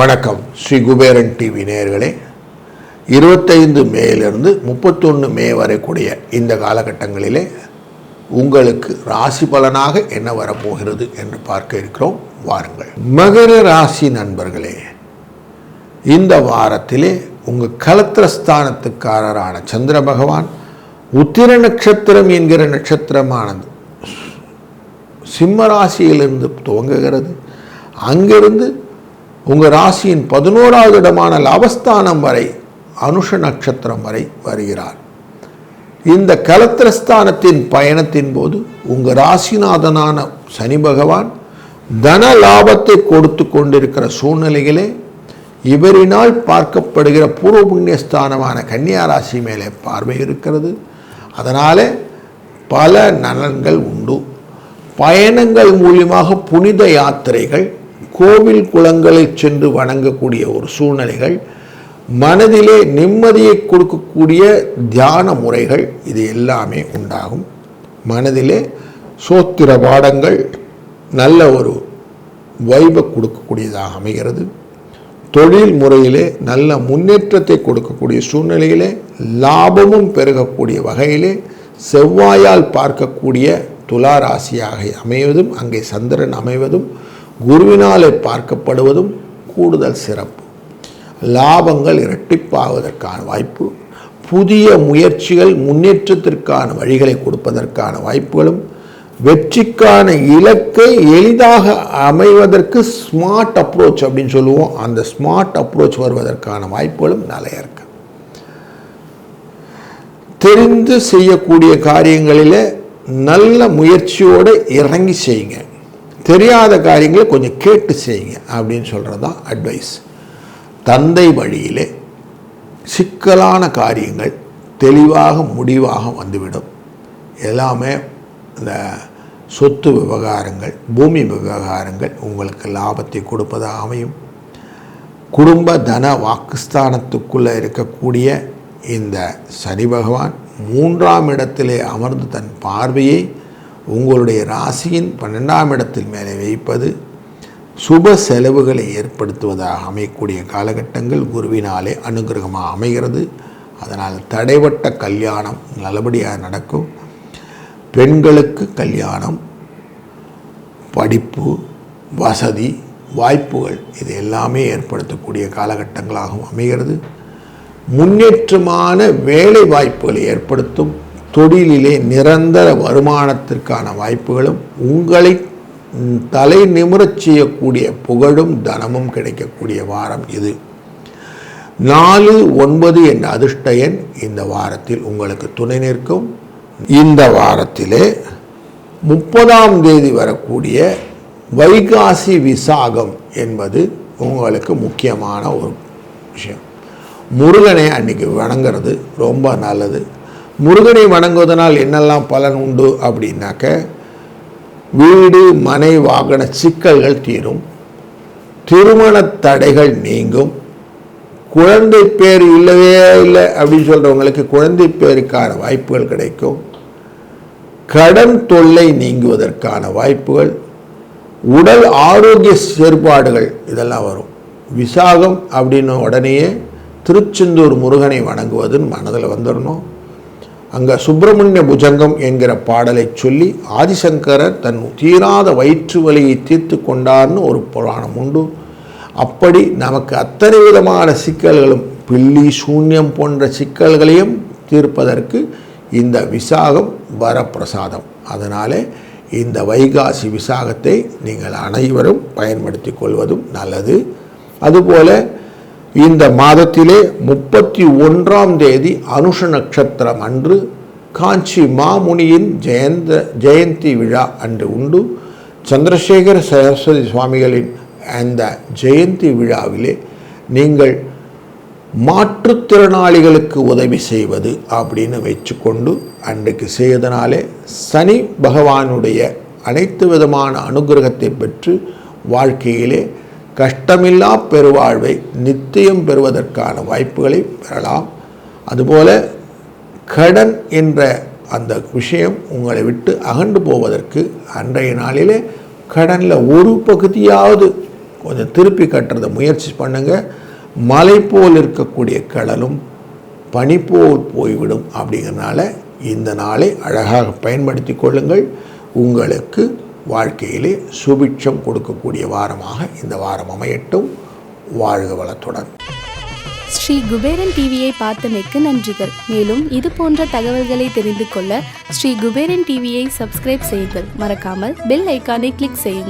வணக்கம். ஸ்ரீ குபேரன் டிவி நேயர்களே, 25 மேலிருந்து 31 மே வரை கூடிய இந்த காலகட்டங்களிலே உங்களுக்கு ராசி பலனாக என்ன வரப்போகிறது என்று பார்க்க இருக்கிறோம். வாருங்கள். மகர ராசி நண்பர்களே, இந்த வாரத்திலே உங்கள் கலத்திரஸ்தானத்துக்காரரான சந்திர பகவான் உத்திர நட்சத்திரம் என்கிற நட்சத்திரமானது சிம்ம ராசியிலிருந்து துவங்குகிறது. அங்கிருந்து உங்கள் ராசியின் 11வது இடமான லாபஸ்தானம் வரை அனுஷ நட்சத்திரம் வரை வருகிறார். இந்த கலத்திரஸ்தானத்தின் பயணத்தின் போது உங்கள் ராசிநாதனான சனி பகவான் தன லாபத்தை கொடுத்து கொண்டிருக்கிற சூழ்நிலைகளே இவரினால் பார்க்கப்படுகிற பூர்வ புண்ணியஸ்தானமான கன்னியா ராசி மேலே பார்வை இருக்கிறது. அதனால் பல நலன்கள் உண்டு. பயணங்கள் மூலியமாக புனித யாத்திரைகள், கோவில் குளங்களை சென்று வணங்கக்கூடிய ஒரு சூழ்நிலைகள், மனதிலே நிம்மதியை கொடுக்கக்கூடிய தியான முறைகள், இது எல்லாமே உண்டாகும். மனதிலே சோத்திர பாடங்கள் நல்ல ஒரு வைபை கொடுக்கக்கூடியதாக அமைகிறது. தொழில் முறையிலே நல்ல முன்னேற்றத்தை கொடுக்கக்கூடிய சூழ்நிலையிலே லாபமும் பெருகக்கூடிய வகையிலே செவ்வாயால் பார்க்கக்கூடிய துலா ராசியாக அமைவதும், அங்கே சந்திரன் அமைவதும், குருவினாலே பார்க்கப்படுவதும் கூடுதல் சிறப்பு. லாபங்கள் இரட்டிப்பாவதற்கான வாய்ப்பு, புதிய முயற்சிகள் முன்னேற்றத்திற்கான வழிகளை கொடுப்பதற்கான வாய்ப்புகளும், வெற்றிக்கான இலக்கை எளிதாக அமைவதற்கு ஸ்மார்ட் அப்ரோச் அப்படின்னு சொல்லுவோம், அந்த ஸ்மார்ட் அப்ரோச் வருவதற்கான வாய்ப்புகளும் நிறைய இருக்கு. தெரிந்து செய்யக்கூடிய காரியங்களில் நல்ல முயற்சியோடு இறங்கி செய்யுங்க. தெரியாத காரியங்களை கொஞ்சம் கேட்டு செய்யுங்க அப்படின்னு சொல்கிறது தான் அட்வைஸ். தந்தை வழியிலே சிக்கலான காரியங்கள் தெளிவாக முடிவாக வந்துவிடும். எல்லாமே இந்த சொத்து விவகாரங்கள், பூமி விவகாரங்கள் உங்களுக்கு லாபத்தை கொடுப்பதாக அமையும். குடும்ப தன வாக்குஸ்தானத்துக்குள்ளே இருக்கக்கூடிய இந்த சனி பகவான் 3ஆம் இடத்திலே அமர்ந்து தன் பார்வையை உங்களுடைய ராசியின் 12ஆம் இடத்தில் மேலே வைப்பது சுப செலவுகளை ஏற்படுத்துவதாக அமையக்கூடிய காலகட்டங்கள் குருவினாலே அனுகிரகமாக அமைகிறது. அதனால் தடைப்பட்ட கல்யாணம் நல்லபடியாக நடக்கும். பெண்களுக்கு கல்யாணம், படிப்பு, வசதி, வாய்ப்புகள் இது எல்லாமே ஏற்படுத்தக்கூடிய காலகட்டங்களாகவும் அமைகிறது. முன்னேற்றமான வேலை வாய்ப்புகளை ஏற்படுத்தும். தொழிலிலே நிரந்தர வருமானத்திற்கான வாய்ப்புகளும், உங்களை தலை நிமிரச் செய்யக்கூடிய புகழும் தனமும் கிடைக்கக்கூடிய வாரம் இது. 4, 9 என்ற அதிர்ஷ்ட எண் இந்த வாரத்தில் உங்களுக்கு துணை நிற்கும். இந்த வாரத்திலே 30ஆம் தேதி வரக்கூடிய வைகாசி விசாகம் என்பது உங்களுக்கு முக்கியமான ஒரு விஷயம். முருகனை அன்னைக்கு வணங்குறது ரொம்ப நல்லது. முருகனை வணங்குவதனால் என்னெல்லாம் பலன் உண்டு அப்படின்னாக்க, வீடு மனை வாகன சிக்கல்கள் தீரும், திருமண தடைகள் நீங்கும், குழந்தை பேர் இல்லவே இல்லை அப்படின்னு சொல்கிறவங்களுக்கு குழந்தை பேருக்கான வாய்ப்புகள் கிடைக்கும், கடன் தொல்லை நீங்குவதற்கான வாய்ப்புகள், உடல் ஆரோக்கிய செயற்பாடுகள் இதெல்லாம் வரும். விசாகம் அப்படின்னு உடனேயே திருச்செந்தூர் முருகனை வணங்குவதுன்னு மனதில் வந்துடணும். அங்கே சுப்பிரமணிய புஜங்கம் என்கிற பாடலை சொல்லி ஆதிசங்கரர் தன் தீராத வயிற்று வலியை தீர்த்து கொண்டார்னு ஒரு புராணம் உண்டு. அப்படி நமக்கு அத்தனை விதமான சிக்கல்களும், பில்லி சூன்யம் போன்ற சிக்கல்களையும் தீர்ப்பதற்கு இந்த விசாகம் வரப்பிரசாதம். அதனாலே இந்த வைகாசி விசாகத்தை நீங்கள் அனைவரும் பயன்படுத்தி கொள்வதும் நல்லது. அதுபோல இந்த மாதத்திலே 31ஆம் தேதி அனுஷ நட்சத்திரம் அன்று காஞ்சி மாமுனியின் ஜெயந்தி விழா அன்று உண்டு. சந்திரசேகர சரஸ்வதி சுவாமிகளின் அந்த ஜெயந்தி விழாவிலே நீங்கள் மாற்றுத்திறனாளிகளுக்கு உதவி செய்வது அப்படின்னு வச்சுக்கொண்டு அன்றைக்கு செய்வதனாலே சனி பகவானுடைய அனைத்து விதமான அனுகிரகத்தை பெற்று வாழ்க்கையிலே கஷ்டமில்லா பெருவாழ்வை நித்தியம் பெறுவதற்கான வாய்ப்புகளை பெறலாம். அதுபோல கடன் என்ற அந்த விஷயம் உங்களை விட்டு அகன்று போவதற்கு அன்றைய நாளிலே கடனில் ஒரு பகுதியாவது கொஞ்சம் திருப்பி கட்டுறதை முயற்சி பண்ணுங்கள். மலை போல் இருக்கக்கூடிய கடலும் பனி போல் போய்விடும். அப்படிங்கிறனால இந்த நாளை அழகாக பயன்படுத்தி கொள்ளுங்கள். உங்களுக்கு வாழ்க்கையிலே சுபிட்சம் கொடுக்கக்கூடிய வாரமாக இந்த வாரம் அமையட்டும். வாழ்க வளத்துடன். ஸ்ரீ குபேரன் டிவியை பார்த்தமைக்கு நன்றிகள். மேலும் இது போன்ற தகவல்களை தெரிந்து கொள்ள ஸ்ரீ குபேரன் டிவியை சப்ஸ்கிரைப் செய்யுங்கள். மறக்காமல் பெல் ஐக்கானை கிளிக் செய்யுங்கள்.